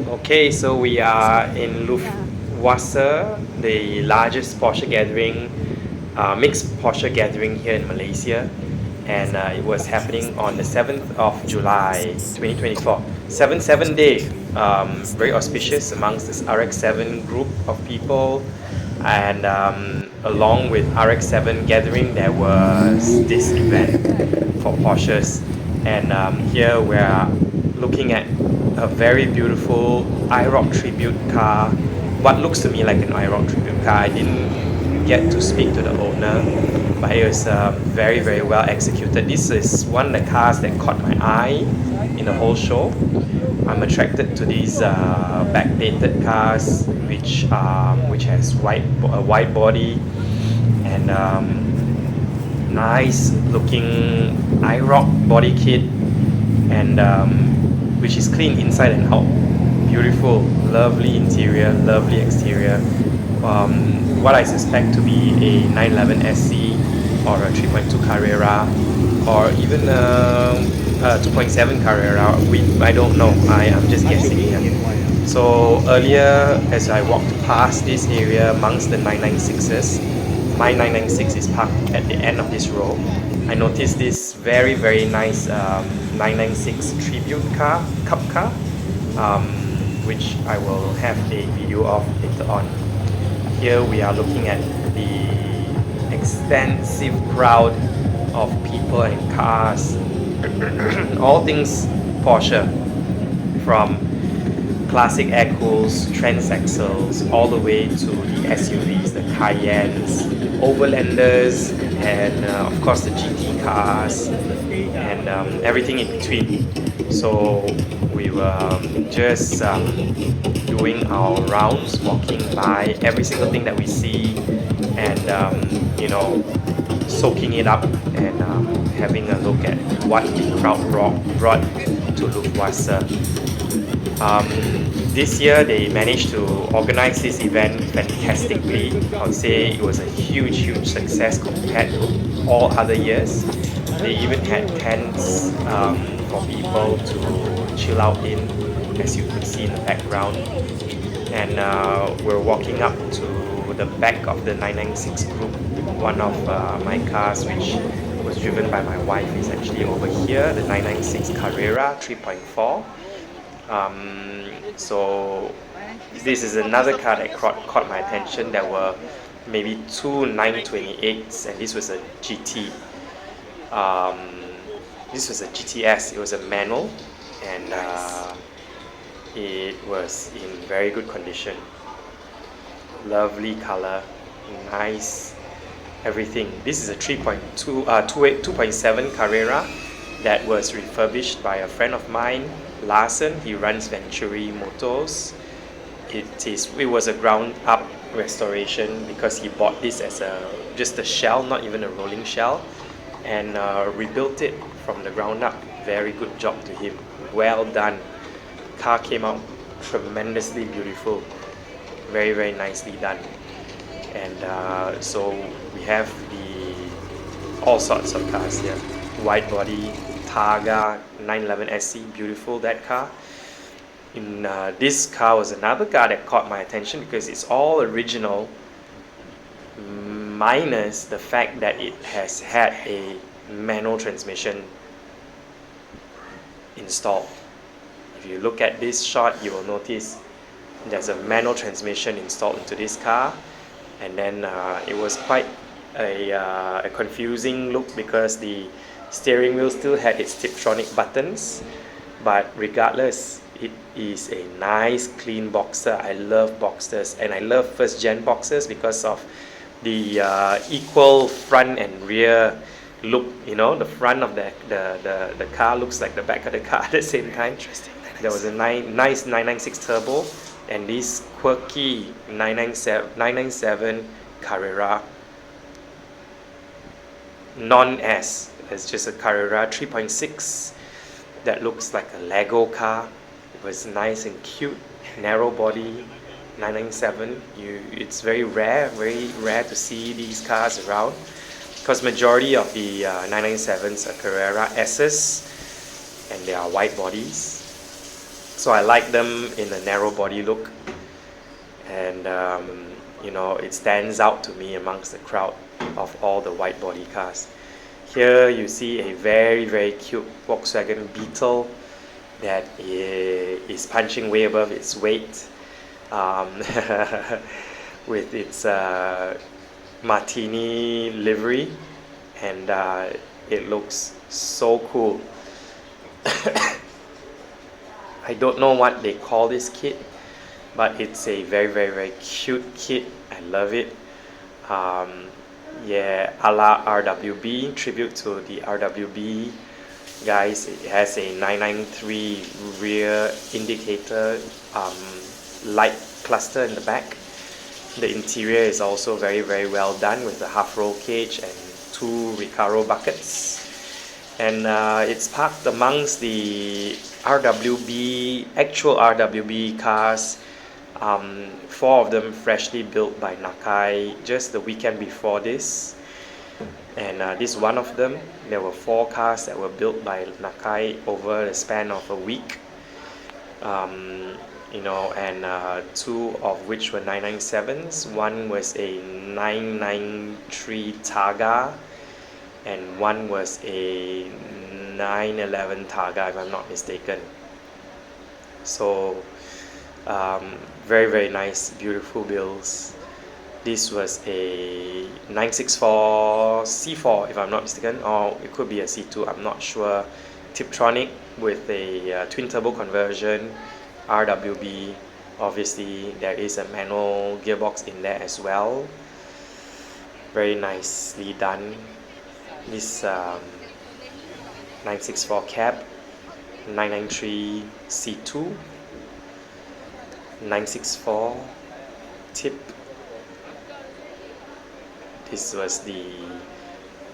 Okay, so we are in Luftwasser, the largest Porsche gathering, mixed Porsche gathering here in Malaysia, and it was happening on the 7th of July 2024. 7 day, very auspicious amongst this RX-7 group of people, and along with RX-7 gathering, there was this event for Porsches, and here we are looking at a very beautiful IROC tribute car. What looks to me like an IROC tribute car. I didn't get to speak to the owner, but it was very, very well executed. This is one of the cars that caught my eye in the whole show. I'm attracted to these backdated cars, which has a wide body and nice looking IROC body kit, and which is clean inside and out. Beautiful, lovely interior, lovely exterior. What I suspect to be a 911 SC or a 3.2 Carrera or even a 2.7 Carrera. I don't know. I am just guessing here. So earlier, as I walked past this area amongst the 996s, my 996 is parked at the end of this row. I noticed this very, very nice 996 tribute car, cup car, which I will have a video of later on. Here we are looking at the extensive crowd of people and cars, all things Porsche, from classic air-cooled Transaxles all the way to the SUVs, the Cayennes, Overlanders, and of course the GT cars, and everything in between. So we were just doing our rounds, walking by every single thing that we see, and soaking it up and having a look at what the crowd brought to Luftwasser. This year they managed to organize this event fantastically. I would say it was a huge success compared to all other years. They even had tents for people to chill out in, as you could see in the background. And we're walking up to the back of the 996 group. One of my cars, which was driven by my wife, is actually over here, the 996 Carrera 3.4. So this is another car that caught my attention. There were maybe two 928s, and this was a GT. This was a GTS. It was a manual, and it was in very good condition. Lovely color, nice everything. This is a 2.7 Carrera that was refurbished by a friend of mine, Larson. He runs Venturi Motors. It was a ground up restoration because he bought this as just a shell, not even a rolling shell, and rebuilt it from the ground up. Very good job to him. Well done. Car came out tremendously beautiful. Very nicely done. And so we have all sorts of cars here. Wide body, Targa 911 SC, beautiful, that car. In this car was another car that caught my attention because it's all original, minus the fact that it has had a manual transmission installed. If you look at this shot, you will notice there's a manual transmission installed into this car, and then it was quite a confusing look because the steering wheel still had its Tiptronic buttons, but regardless, it is a nice clean Boxster. I love Boxsters, and I love first gen Boxsters because of the equal front and rear look. The front of the car looks like the back of the car at the same time. There was a nice 996 turbo, and this quirky 997 Carrera non-S. It's just a Carrera 3.6 that looks like a Lego car. It was nice and cute, narrow body, 997. It's very rare to see these cars around, because majority of the 997s are Carrera S's, and they are wide bodies. So I like them in a narrow body look, and you know, it stands out to me amongst the crowd of all the wide body cars. Here you see a very cute Volkswagen Beetle that is punching way above its weight, with its martini livery, and it looks so cool. I don't know what they call this kit, but it's a very cute kit. I love it. Yeah, a la RWB, tribute to the RWB guys. It has a 993 rear indicator, light cluster in the back. The interior is also very well done with the half roll cage and 2 Recaro buckets. And it's parked amongst the RWB, actual RWB cars. 4 of them freshly built by Nakai just the weekend before this. And this one of them. There were 4 cars that were built by Nakai over the span of a week. You know, and 2 of which were 997s. One was a 993 Targa, and one was a 911 Targa, if I'm not mistaken. So very nice, beautiful builds. This was a 964 C4, if I'm not mistaken, or it could be a C2, I'm not sure. Tiptronic with a twin turbo conversion, RWB. Obviously there is a manual gearbox in there as well. Very nicely done. This 964 cab, 993 C2, 964 tip. This was the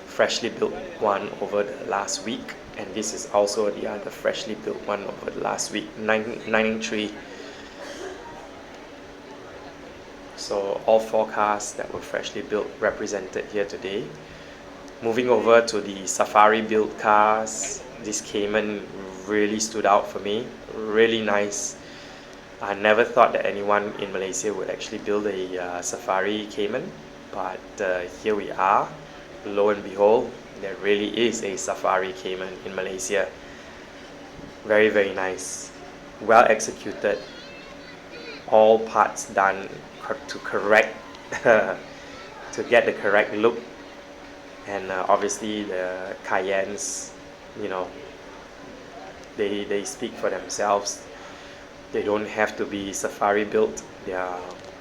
freshly built one over the last week, and this is also the other freshly built one over the last week, 993. So all 4 cars that were freshly built represented here today. Moving over to the Safari built cars, this Cayman really stood out for me. Really nice. I never thought that anyone in Malaysia would actually build a Safari Cayman, but here we are. Lo and behold, there really is a Safari Cayman in Malaysia. Very nice. Well executed. All parts done to correct, to get the correct look. And obviously the Cayennes, you know, they speak for themselves. They don't have to be Safari built. They are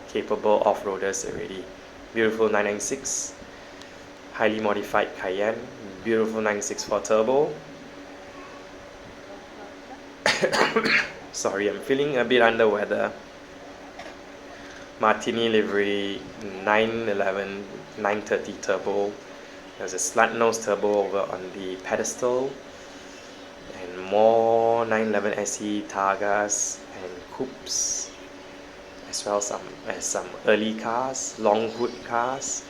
capable off-roaders already. Beautiful 996, highly modified Cayenne, beautiful 964 turbo. Sorry, I'm feeling a bit under weather. Martini livery, 911, 930 turbo. There's a slant nose turbo over on the pedestal, and more 911 SE Targas and coupes, as well as some early cars, long hood cars.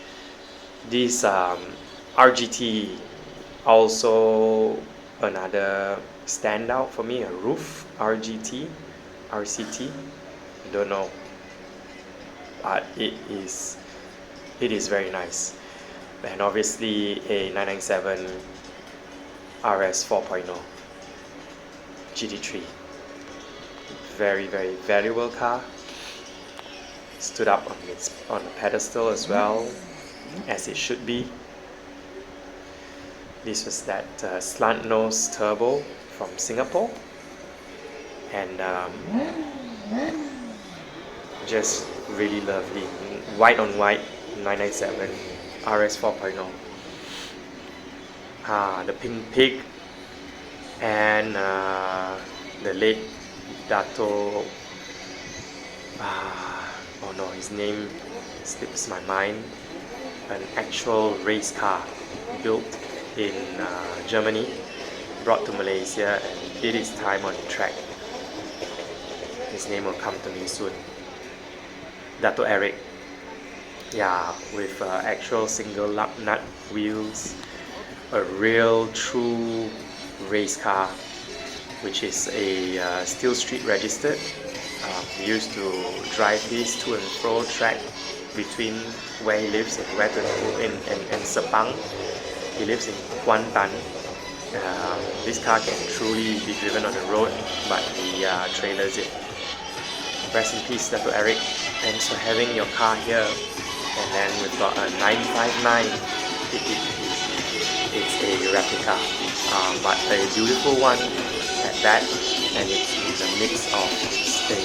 This RGT, also another standout for me, a roof RGT, RCT, I don't know, but it is very nice. And obviously a 997 RS 4.0 GT3, very valuable car. Stood up on the pedestal as well, as it should be. This was that slant nose turbo from Singapore, and just really lovely. White on white 997 RS 4.0. The Pink Pig, and the late Dato, oh no, his name slips my mind. An actual race car built in Germany, brought to Malaysia, and did its time on the track. His name will come to me soon. Dato Eric. Yeah, with actual single lug nut wheels, a real true race car. which is a steel street registered. He used to drive this to and fro track between where he lives and where to in Sepang. He lives in Kuantan. This car can truly be driven on the road, but he trailers it. Rest in peace, Dato Eric. Thanks for having your car here. And then we've got a 959. It's a replica, but a beautiful one at that. And it's a mix of a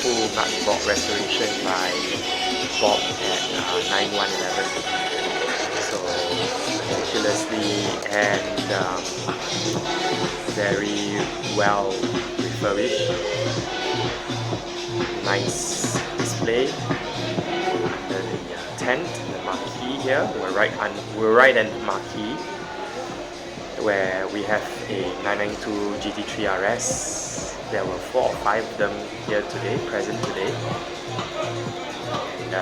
full nut bolt restoration by Bob at 9111. So meticulously and very well refurbished. Nice display under the tent, the Marquee here. We're right at Marquee, where we have a 992 GT3 RS. There were 4 or 5 of them here today, present today. And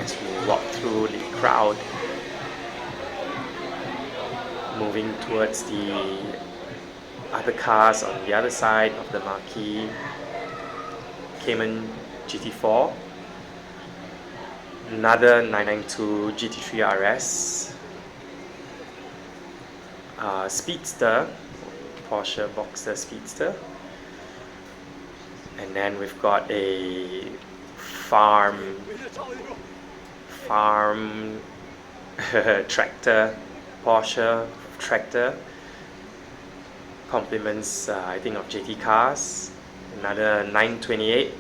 as we walk through the crowd, moving towards the other cars on the other side of the Marquee, Cayman GT4, another 992 GT3 RS, Speedster, Porsche Boxster Speedster, and then we've got a farm tractor, Porsche tractor, compliments I think of JT Cars. Another 928,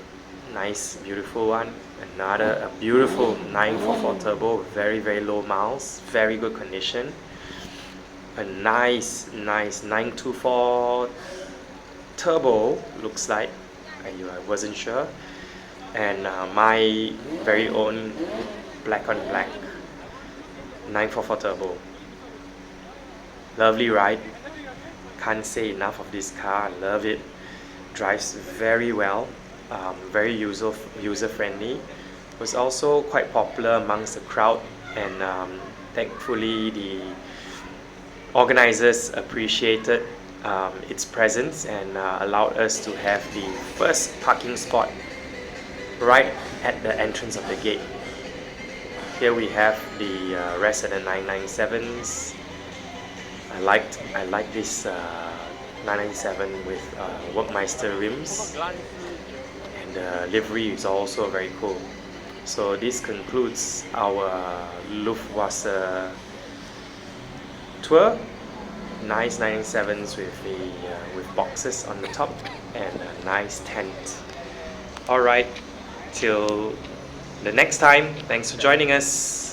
nice beautiful one. A beautiful 944 turbo, very low miles, very good condition. A nice 924 turbo, looks like. I wasn't sure. And my very own black on black 944 turbo. Lovely ride. Can't say enough of this car. Love it. Drives very well. Very user friendly. Was also quite popular amongst the crowd, and thankfully the organizers appreciated its presence and allowed us to have the first parking spot right at the entrance of the gate. Here we have the rest of the 997s. I like this 997 with Workmeister rims, and the livery is also very cool. So this concludes our Luftwasser tour. Nice 997s with boxes on the top and a nice tent. Alright, till the next time, thanks for joining us.